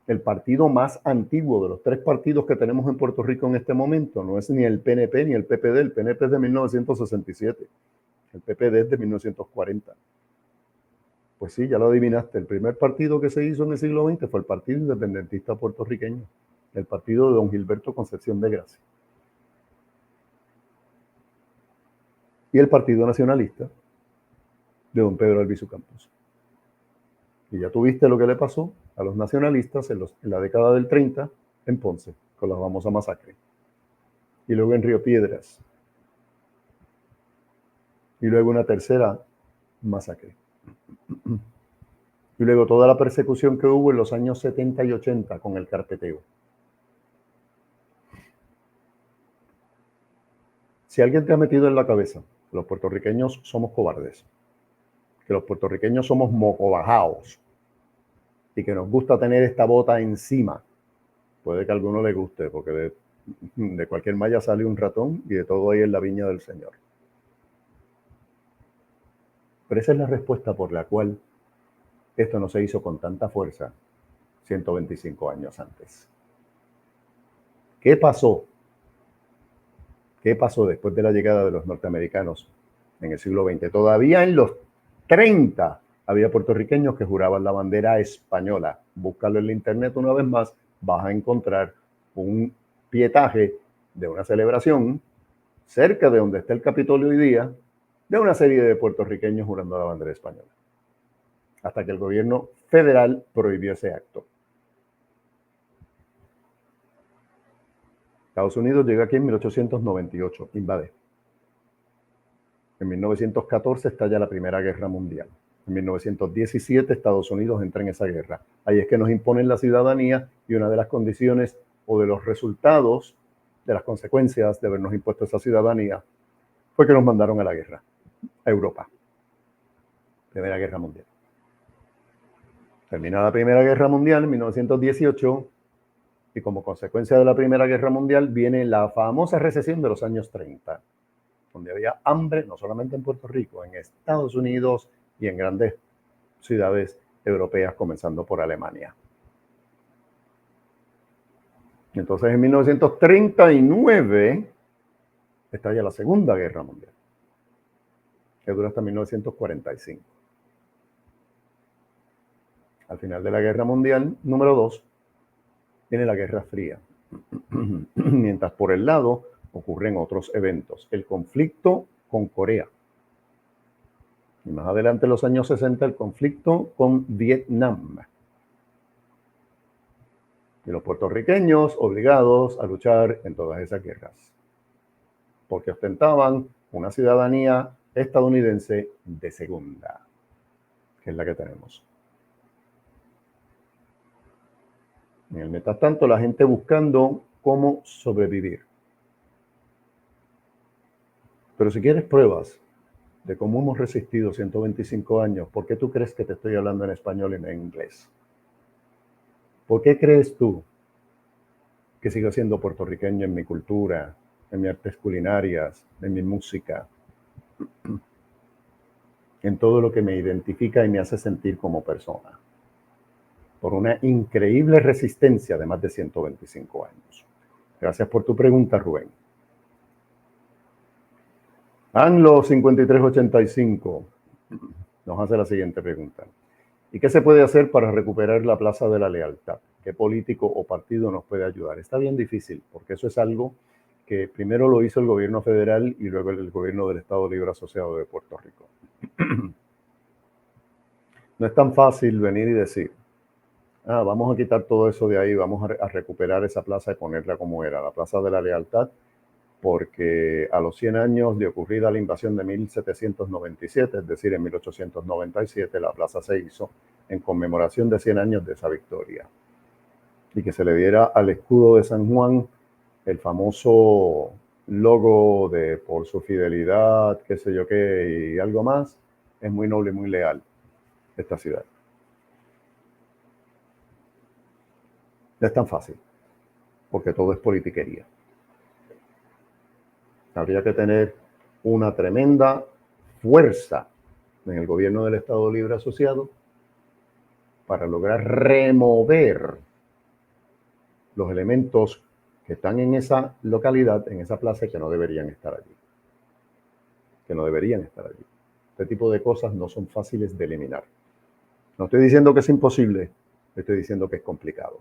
El partido más antiguo de los 3 partidos que tenemos en Puerto Rico en este momento no es ni el PNP ni el PPD. El PNP es de 1967. El PPD es de 1940. Pues sí, ya lo adivinaste. El primer partido que se hizo en el siglo XX fue el Partido Independentista Puertorriqueño, el partido de don Gilberto Concepción de Gracia. Y el Partido Nacionalista de don Pedro Albizu Campos. Y ya tuviste lo que le pasó a los nacionalistas en la década del 30 en Ponce, con la famosa masacre. Y luego en Río Piedras. Y luego una tercera masacre. Y luego toda la persecución que hubo en los años 70 y 80 con el carpeteo. Si alguien te ha metido en la cabeza que los puertorriqueños somos cobardes, que los puertorriqueños somos mocobajaos y que nos gusta tener esta bota encima, puede que a alguno le guste, porque de cualquier malla sale un ratón y de todo hay en la viña del Señor. Pero esa es la respuesta por la cual esto no se hizo con tanta fuerza 125 años antes. ¿Qué pasó? ¿Qué pasó después de la llegada de los norteamericanos en el siglo XX? Todavía en los 30 había puertorriqueños que juraban la bandera española. Búscalo en la internet una vez más, vas a encontrar un pietaje de una celebración cerca de donde está el Capitolio hoy día, de una serie de puertorriqueños jurando la bandera española. Hasta que el gobierno federal prohibió ese acto. Estados Unidos llega aquí en 1898, invade. En 1914 estalla la Primera Guerra Mundial. En 1917 Estados Unidos entra en esa guerra. Ahí es que nos imponen la ciudadanía y una de las condiciones o de los resultados de las consecuencias de habernos impuesto esa ciudadanía fue que nos mandaron a la guerra, a Europa. Primera Guerra Mundial. Termina la Primera Guerra Mundial en 1918 y como consecuencia de la Primera Guerra Mundial viene la famosa recesión de los años 30, donde había hambre no solamente en Puerto Rico, en Estados Unidos y en grandes ciudades europeas, comenzando por Alemania. Entonces, en 1939 estalla la Segunda Guerra Mundial, que dura hasta 1945. Al final de la Guerra Mundial número 2 viene la Guerra Fría. Mientras por el lado ocurren otros eventos. El conflicto con Corea. Y más adelante, en los años 60, el conflicto con Vietnam. Y los puertorriqueños obligados a luchar en todas esas guerras, porque ostentaban una ciudadanía estadounidense de segunda, que es la que tenemos. En el mientras tanto, la gente buscando cómo sobrevivir. Pero si quieres pruebas de cómo hemos resistido 125 años, ¿por qué tú crees que te estoy hablando en español y no en inglés? ¿Por qué crees tú que sigo siendo puertorriqueño en mi cultura, en mis artes culinarias, en mi música, en todo lo que me identifica y me hace sentir como persona? Por una increíble resistencia de más de 125 años. Gracias por tu pregunta, Rubén. Anlo 5385 nos hace la siguiente pregunta. ¿Y qué se puede hacer para recuperar la Plaza de la Lealtad? ¿Qué político o partido nos puede ayudar? Está bien difícil, porque eso es algo que primero lo hizo el gobierno federal y luego el gobierno del Estado Libre Asociado de Puerto Rico. No es tan fácil venir y decir, vamos a quitar todo eso de ahí, vamos a recuperar esa plaza y ponerla como era, la Plaza de la Lealtad, porque a los 100 años de ocurrida la invasión de 1797, es decir, en 1897, la plaza se hizo en conmemoración de 100 años de esa victoria. Y que se le diera al escudo de San Juan el famoso logo de por su fidelidad, qué sé yo qué, y algo más, es muy noble y muy leal esta ciudad. No es tan fácil, porque todo es politiquería. Habría que tener una tremenda fuerza en el gobierno del Estado Libre Asociado para lograr remover los elementos que están en esa localidad, en esa plaza, que no deberían estar allí. Que no deberían estar allí. Este tipo de cosas no son fáciles de eliminar. No estoy diciendo que es imposible, estoy diciendo que es complicado.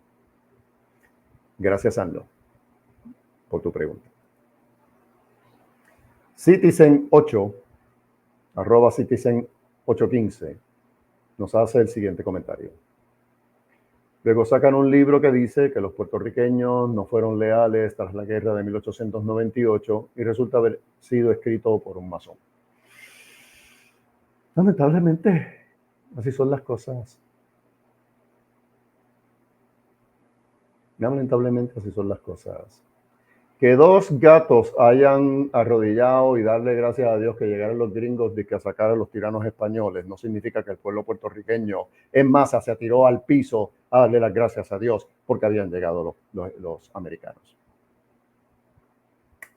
Gracias, Anlo, por tu pregunta. Citizen8, @Citizen815, nos hace el siguiente comentario. Luego sacan un libro que dice que los puertorriqueños no fueron leales tras la guerra de 1898 y resulta haber sido escrito por un masón. Lamentablemente, así son las cosas. Lamentablemente, así son las cosas. Que dos gatos hayan arrodillado y darle gracias a Dios que llegaron los gringos y que sacaran a los tiranos españoles no significa que el pueblo puertorriqueño en masa se atiró al piso a darle las gracias a Dios porque habían llegado los americanos.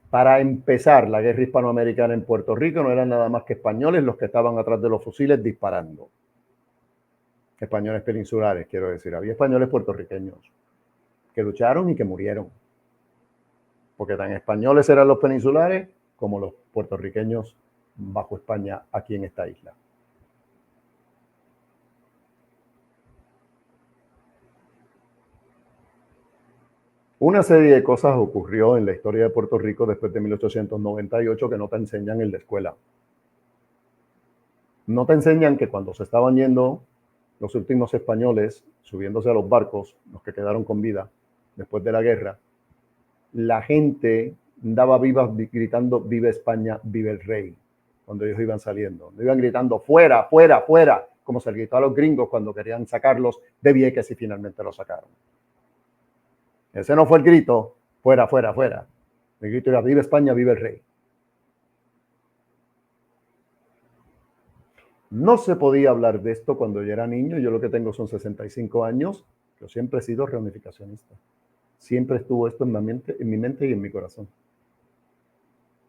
Para empezar, la guerra hispanoamericana en Puerto Rico no eran nada más que españoles los que estaban atrás de los fusiles disparando. Españoles peninsulares, quiero decir. Había españoles puertorriqueños que lucharon y que murieron. Porque tan españoles eran los peninsulares como los puertorriqueños bajo España aquí en esta isla. Una serie de cosas ocurrió en la historia de Puerto Rico después de 1898 que no te enseñan en la escuela. No te enseñan que cuando se estaban yendo los últimos españoles, subiéndose a los barcos, los que quedaron con vida después de la guerra, la gente daba vivas gritando "Viva España, viva el rey", cuando ellos iban saliendo. No iban gritando "fuera, fuera, fuera", como se gritó a los gringos cuando querían sacarlos de Vieques y finalmente los sacaron. Ese no fue el grito "fuera, fuera, fuera". El grito era "Viva España, viva el rey". No se podía hablar de esto cuando yo era niño. Yo lo que tengo son 65 años. Yo siempre he sido reunificacionista. Siempre estuvo esto en mi mente y en mi corazón.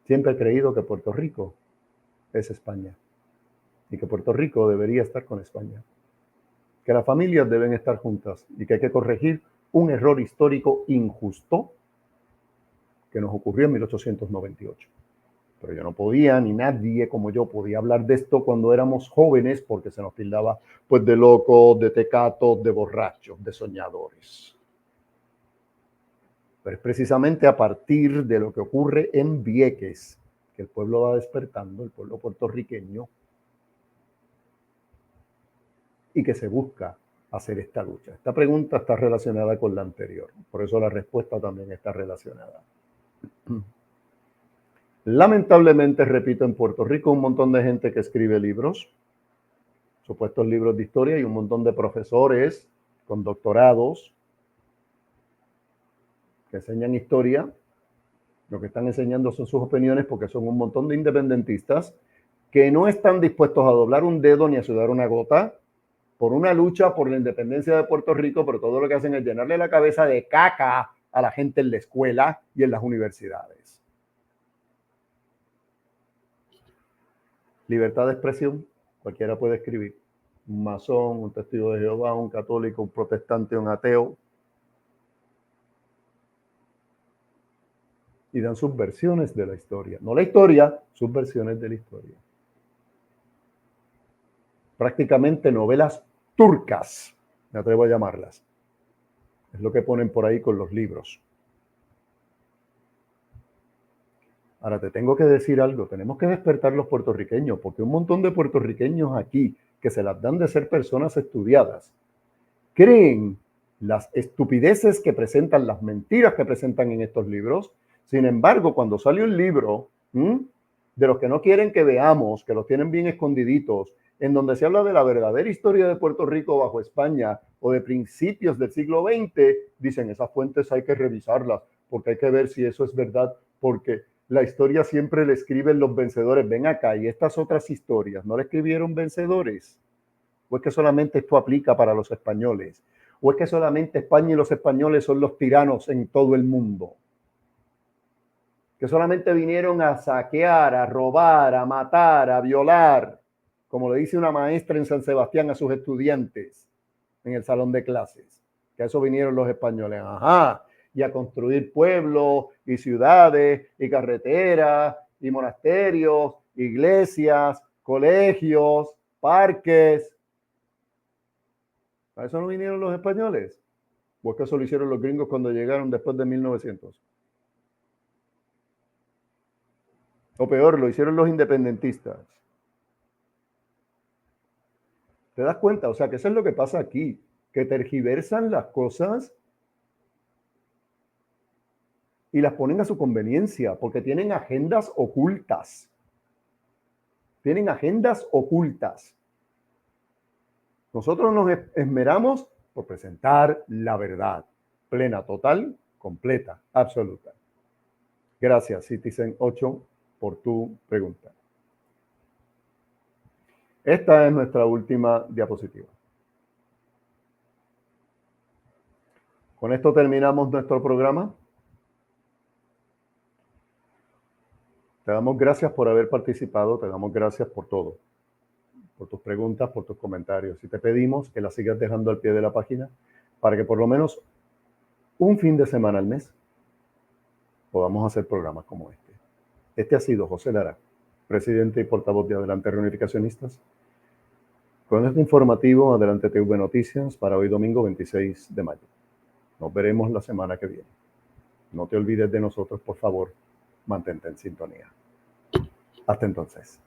Siempre he creído que Puerto Rico es España y que Puerto Rico debería estar con España. Que las familias deben estar juntas y que hay que corregir un error histórico injusto que nos ocurrió en 1898. Pero yo no podía, ni nadie como yo podía hablar de esto cuando éramos jóvenes porque se nos tildaba pues de locos, de tecatos, de borrachos, de soñadores. Pero es precisamente a partir de lo que ocurre en Vieques que el pueblo va despertando, el pueblo puertorriqueño, y que se busca hacer esta lucha. Esta pregunta está relacionada con la anterior, por eso la respuesta también está relacionada. Lamentablemente, repito, en Puerto Rico un montón de gente que escribe libros, supuestos libros de historia, y un montón de profesores con doctorados que enseñan historia. Lo que están enseñando son sus opiniones porque son un montón de independentistas que no están dispuestos a doblar un dedo ni a sudar una gota por una lucha por la independencia de Puerto Rico, pero todo lo que hacen es llenarle la cabeza de caca a la gente en la escuela y en las universidades. Libertad de expresión, cualquiera puede escribir. Un masón, un testigo de Jehová, un católico, un protestante, un ateo. Y dan sus versiones de la historia. No la historia, sus versiones de la historia. Prácticamente novelas turcas, me atrevo a llamarlas. Es lo que ponen por ahí con los libros. Ahora te tengo que decir algo, tenemos que despertar los puertorriqueños, porque un montón de puertorriqueños aquí, que se las dan de ser personas estudiadas, creen las estupideces que presentan, las mentiras que presentan en estos libros. Sin embargo, cuando sale un libro de los que no quieren que veamos, que los tienen bien escondiditos, en donde se habla de la verdadera historia de Puerto Rico bajo España o de principios del siglo XX, dicen, esas fuentes hay que revisarlas, porque hay que ver si eso es verdad, porque la historia siempre le escriben los vencedores. Ven acá, y estas otras historias, ¿no le escribieron vencedores? ¿O es que solamente esto aplica para los españoles? ¿O es que solamente España y los españoles son los tiranos en todo el mundo? Que solamente vinieron a saquear, a robar, a matar, a violar, como le dice una maestra en San Sebastián a sus estudiantes en el salón de clases. Que a eso vinieron los españoles. Ajá. Y a construir pueblos y ciudades y carreteras y monasterios, iglesias, colegios, parques. ¿A eso no vinieron los españoles? ¿O es que eso lo hicieron los gringos cuando llegaron después de 1900? O peor, lo hicieron los independentistas. ¿Te das cuenta? O sea, que eso es lo que pasa aquí, que tergiversan las cosas y las ponen a su conveniencia, porque tienen agendas ocultas. Tienen agendas ocultas. Nosotros nos esmeramos por presentar la verdad, plena, total, completa, absoluta. Gracias, Citizen 8, por tu pregunta. Esta es nuestra última diapositiva. Con esto terminamos nuestro programa. Te damos gracias por haber participado, te damos gracias por todo, por tus preguntas, por tus comentarios. Y te pedimos que las sigas dejando al pie de la página para que por lo menos un fin de semana al mes podamos hacer programas como este. Este ha sido José Lara, presidente y portavoz de Adelante Reunificacionistas. Con este informativo, Adelante TV Noticias, para hoy domingo 26 de mayo. Nos veremos la semana que viene. No te olvides de nosotros, por favor. Mantente en sintonía. Hasta entonces.